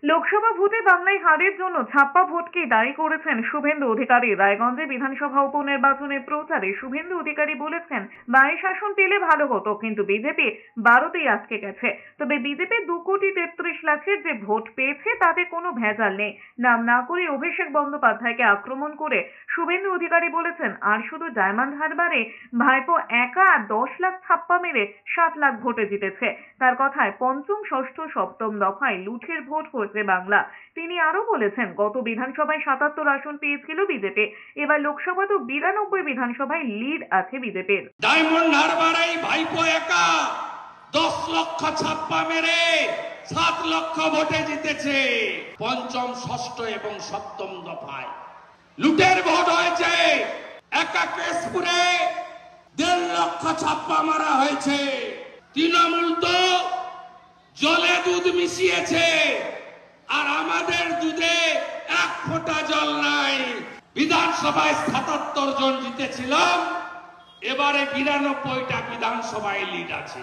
লোকসভা ভোটে বাংলায় হারের জন্য ছাপ্পা ভোটকে দায়ী করেছেন শুভেন্দু অধিকারী। রায়গঞ্জে বিধানসভা উপনির্বাচনের প্রচারে শুভেন্দু অধিকারী বলেছেন, বাই শাসন পেলে ভালো হতো, কিন্তু বিজেপি 12তেই আটকে গেছে। তবে বিজেপি 2,33,00,000 যে ভোট পেয়েছে তাতে কোনো ভেজাল নেই। নাম না করে অভিষেক বন্দ্যোপাধ্যায়কে আক্রমণ করে শুভেন্দু অধিকারী বলেছেন, আর শুধু ডায়মন্ড হারবারে ভাইপো একা 10 লাখ ছাপ্পা মেরে 7 লাখ ভোটে জিতেছে। তার কথায় পঞ্চম, ষষ্ঠ, সপ্তম দফায় লুঠের ভোট হয়েছে বাংলা। তিনি আরো বলেছেন, গত বিধানসভায় 77 আসন পেয়েছিল বিজেপি, এবার লোকসভা তো 92 বিধানসভায় লিড আছে বিজেপির। ডায়মন্ড হারবারে ভাইপো একা 10 লক্ষ ছাপ্পা মেরে 7 লক্ষ ভোটে জিতেছে। পঞ্চম, ষষ্ঠ এবং সপ্তম দফায় লুটের ভোট হয়েছে। একা কেশপুরে 1.5 লক্ষ ছাপ্পা মারা হয়েছে। তৃণমূল তো জলে দুধ মিশিয়েছে, আর আমাদের দুধে 1 ফোঁটা জল নাই। বিধানসভায় 77 জন জিতেছিলাম, এবারে 92টা বিধানসভায় লিড আছে।